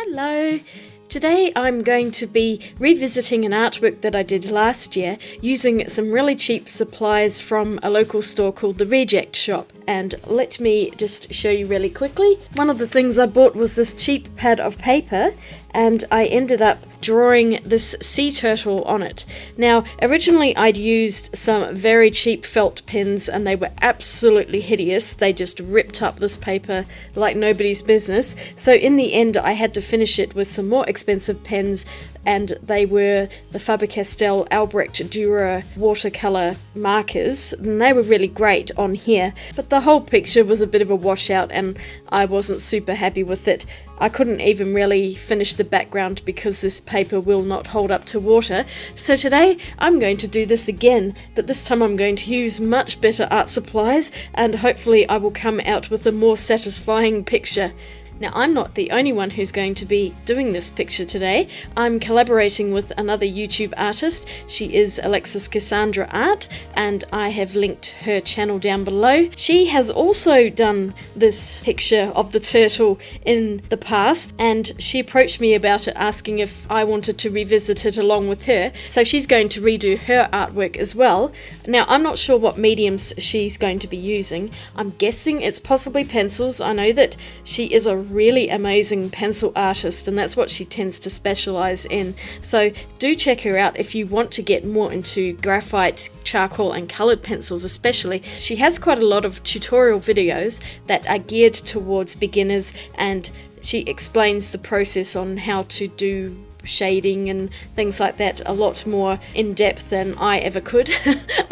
Hello! Today I'm going to be revisiting an artwork that I did last year using some really cheap supplies from a local store called the Reject Shop. And let me just show you really quickly. One of the things I bought was this cheap pad of paper, and I ended up drawing this sea turtle on it. Now, originally I'd used some very cheap felt pens and they were absolutely hideous. They just ripped up this paper like nobody's business. So in the end I had to finish it with some more expensive pens, and they were the Faber-Castell Albrecht Dürer watercolour markers, and they were really great on here, but the whole picture was a bit of a washout and I wasn't super happy with it. I couldn't even really finish the background because this paper will not hold up to water. So today I'm going to do this again, but this time I'm going to use much better art supplies and hopefully I will come out with a more satisfying picture. Now, I'm not the only one who's going to be doing this picture today. I'm collaborating with another YouTube artist. She is Alexis Cassandra Art, and I have linked her channel down below. She has also done this picture of the turtle in the past, and she approached me about it asking if I wanted to revisit it along with her. So she's going to redo her artwork as well. Now, I'm not sure what mediums she's going to be using. I'm guessing it's possibly pencils. I know that she is a really amazing pencil artist and that's what she tends to specialize in, so do check her out if you want to get more into graphite, charcoal and colored pencils especially. She has quite a lot of tutorial videos that are geared towards beginners, and she explains the process on how to do shading and things like that a lot more in depth than I ever could.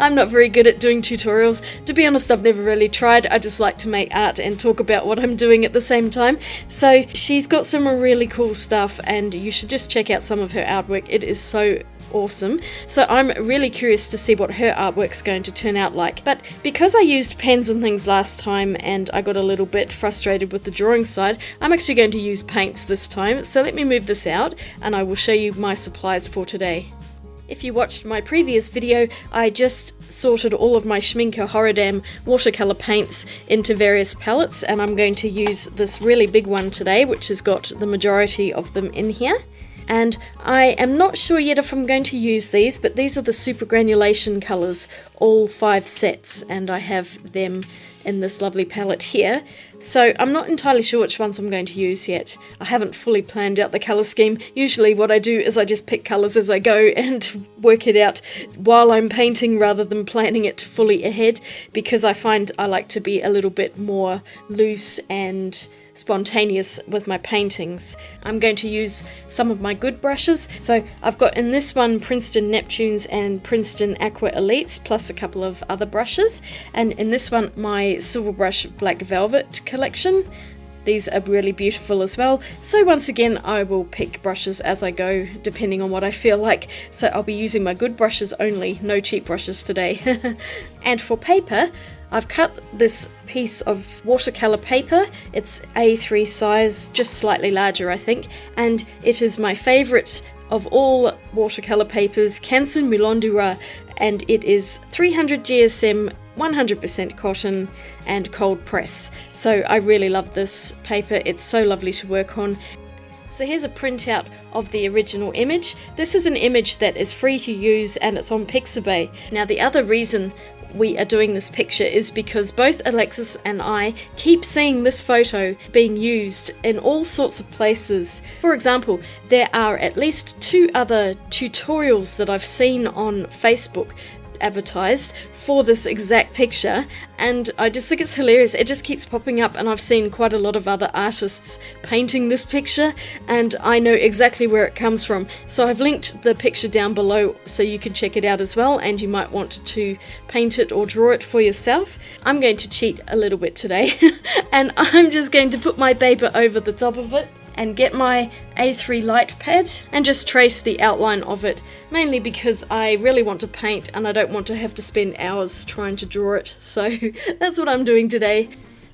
I'm not very good at doing tutorials. To be honest, I've never really tried. I just like to make art and talk about what I'm doing at the same time. So she's got some really cool stuff and you should just check out some of her artwork. It is so awesome. So I'm really curious to see what her artwork's going to turn out like. But because I used pens and things last time and I got a little bit frustrated with the drawing side, I'm actually going to use paints this time. So let me move this out and I will show you my supplies for today. If you watched my previous video, I just sorted all of my Schmincke Horadam watercolour paints into various palettes, and I'm going to use this really big one today, which has got the majority of them in here. And I am not sure yet if I'm going to use these, but these are the super granulation colours, all 5 sets, and I have them in this lovely palette here. So I'm not entirely sure which ones I'm going to use yet. I haven't fully planned out the colour scheme. Usually what I do is I just pick colours as I go and work it out while I'm painting rather than planning it fully ahead, because I find I like to be a little bit more loose and spontaneous with my paintings. I'm going to use some of my good brushes. So I've got in this one Princeton Neptunes and Princeton Aqua Elites, plus a couple of other brushes, and in this one my Silver Brush Black Velvet collection. These are really beautiful as well. So once again I will pick brushes as I go depending on what I feel like. So I'll be using my good brushes only, no cheap brushes today. And for paper, I've cut this piece of watercolour paper. It's A3 size, just slightly larger I think, and it is my favourite of all watercolour papers, Canson Moulin, and it is 300 GSM, 100% cotton and cold press. So I really love this paper, it's so lovely to work on. So here's a printout of the original image. This is an image that is free to use and it's on Pixabay. Now the other reason we are doing this picture is because both Alexis and I keep seeing this photo being used in all sorts of places. For example, there are at least 2 other tutorials that I've seen on Facebook advertised for this exact picture, and I just think it's hilarious. It just keeps popping up, and I've seen quite a lot of other artists painting this picture and I know exactly where it comes from. So I've linked the picture down below so you can check it out as well, and you might want to paint it or draw it for yourself. I'm going to cheat a little bit today and I'm just going to put my paper over the top of it and get my A3 light pad and just trace the outline of it, mainly because I really want to paint and I don't want to have to spend hours trying to draw it, so that's what I'm doing today.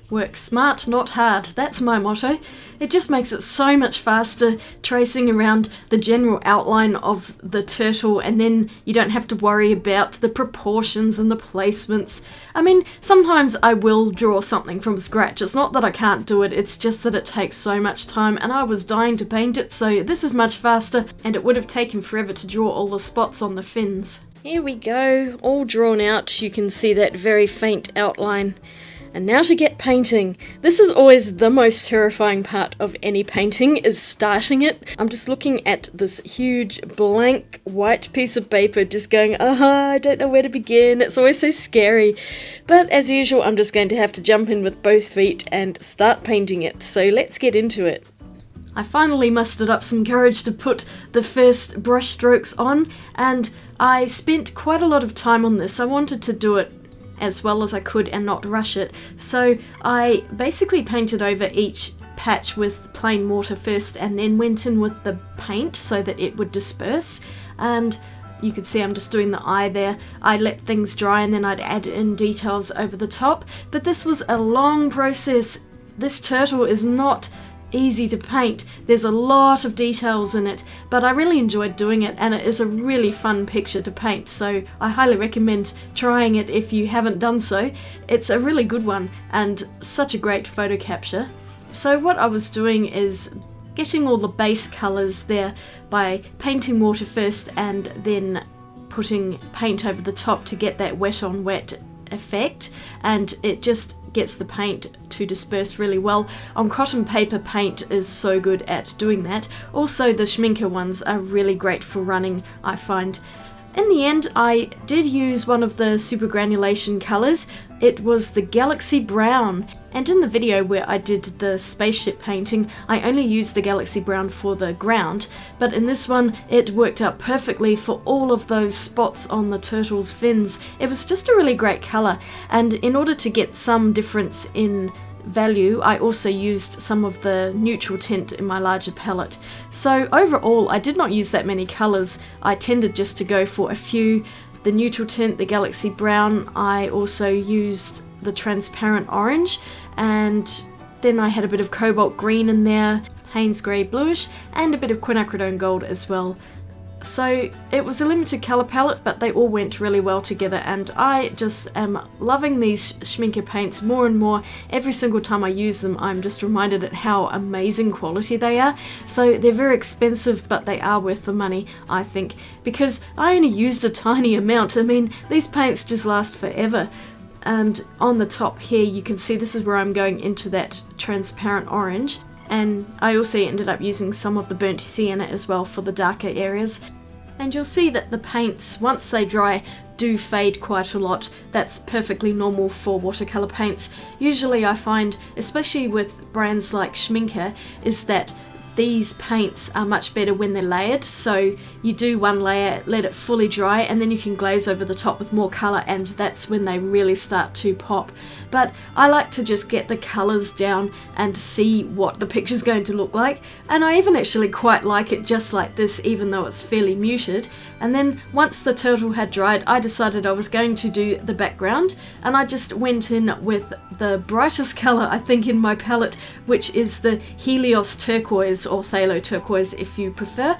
Work smart, not hard. That's my motto. It just makes it so much faster tracing around the general outline of the turtle, and then you don't have to worry about the proportions and the placements. I mean, sometimes I will draw something from scratch. It's not that I can't do it, it's just that it takes so much time, and I was dying to paint it, so this is much faster, and it would have taken forever to draw all the spots on the fins. Here we go, all drawn out. You can see that very faint outline. And now to get painting. This is always the most terrifying part of any painting, is starting it. I'm just looking at this huge blank white piece of paper just going, I don't know where to begin. It's always so scary. But as usual, I'm just going to have to jump in with both feet and start painting it. So let's get into it. I finally mustered up some courage to put the first brush strokes on, and I spent quite a lot of time on this. I wanted to do it as well as I could and not rush it. So I basically painted over each patch with plain water first and then went in with the paint so that it would disperse. And you can see I'm just doing the eye there. I let things dry and then I'd add in details over the top. But this was a long process. This turtle is not easy to paint. There's a lot of details in it, but I really enjoyed doing it, and it is a really fun picture to paint, so I highly recommend trying it if you haven't done so. It's a really good one and such a great photo capture. So what I was doing is getting all the base colours there by painting water first and then putting paint over the top to get that wet on wet effect, and it just gets the paint to disperse really well. On cotton paper, paint is so good at doing that. Also, the Schmincke ones are really great for running, I find. In the end, I did use one of the super granulation colours. It was the Galaxy Brown, and in the video where I did the spaceship painting, I only used the Galaxy Brown for the ground, but in this one it worked out perfectly for all of those spots on the turtle's fins. It was just a really great colour, and in order to get some difference in value, I also used some of the neutral tint in my larger palette. So overall, I did not use that many colours. I tended just to go for a few. The neutral tint, the Galaxy Brown, I also used the transparent orange, and then I had a bit of cobalt green in there, Haynes grey bluish, and a bit of quinacridone gold as well. So it was a limited colour palette, but they all went really well together, and I just am loving these Schmincke paints more and more. Every single time I use them, I'm just reminded at how amazing quality they are. So they're very expensive, but they are worth the money, I think, because I only used a tiny amount. I mean, these paints just last forever. And on the top here, you can see this is where I'm going into that transparent orange. And I also ended up using some of the burnt sienna as well for the darker areas. And you'll see that the paints, once they dry, do fade quite a lot. That's perfectly normal for watercolour paints. Usually I find, especially with brands like Schmincke, is that these paints are much better when they're layered. So you do one layer, let it fully dry, and then you can glaze over the top with more colour, and that's when they really start to pop. But I like to just get the colours down and see what the picture's going to look like, and I even actually quite like it just like this, even though it's fairly muted. And then once the turtle had dried, I decided I was going to do the background, and I just went in with the brightest colour I think in my palette, which is the Helios turquoise, or phthalo turquoise if you prefer.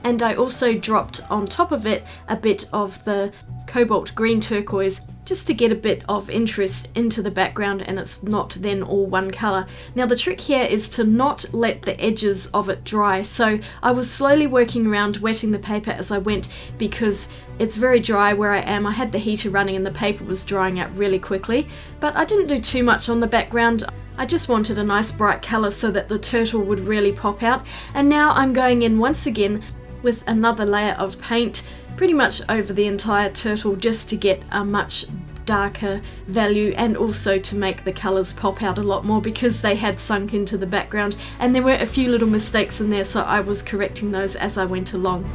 And I also dropped on top of it a bit of the cobalt green turquoise, just to get a bit of interest into the background, and it's not then all one colour. Now the trick here is to not let the edges of it dry, so I was slowly working around wetting the paper as I went, because it's very dry where I am. I had the heater running and the paper was drying out really quickly, but I didn't do too much on the background. I just wanted a nice bright colour so that the turtle would really pop out. And now I'm going in once again with another layer of paint pretty much over the entire turtle, just to get a much darker value, and also to make the colours pop out a lot more because they had sunk into the background, and there were a few little mistakes in there, so I was correcting those as I went along.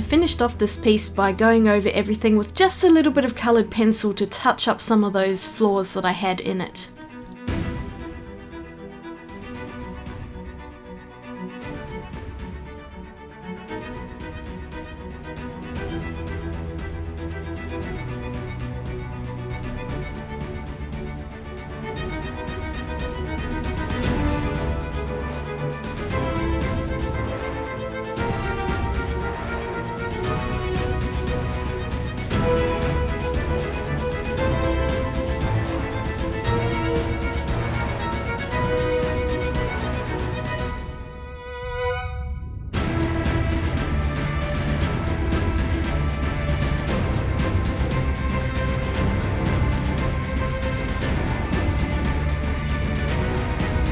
finished off this piece by going over everything with just a little bit of coloured pencil to touch up some of those flaws that I had in it.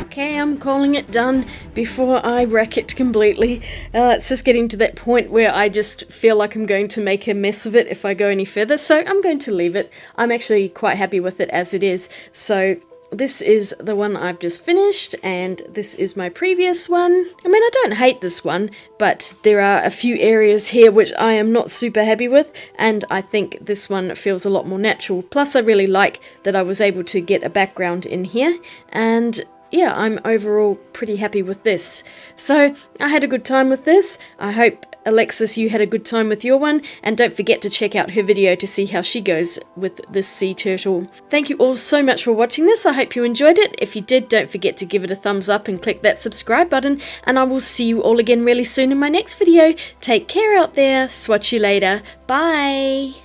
Okay, I'm calling it done before I wreck it completely. It's just getting to that point where I just feel like I'm going to make a mess of it if I go any further, so I'm going to leave it. I'm actually quite happy with it as it is. So this is the one I've just finished, and this is my previous one. I mean, I don't hate this one, but there are a few areas here which I am not super happy with, and I think this one feels a lot more natural. Plus, I really like that I was able to get a background in here, and yeah, I'm overall pretty happy with this. So, I had a good time with this. I hope, Alexis, you had a good time with your one, and don't forget to check out her video to see how she goes with this sea turtle. Thank you all so much for watching this. I hope you enjoyed it. If you did, don't forget to give it a thumbs up and click that subscribe button, and I will see you all again really soon in my next video. Take care out there. Swatch you later. Bye!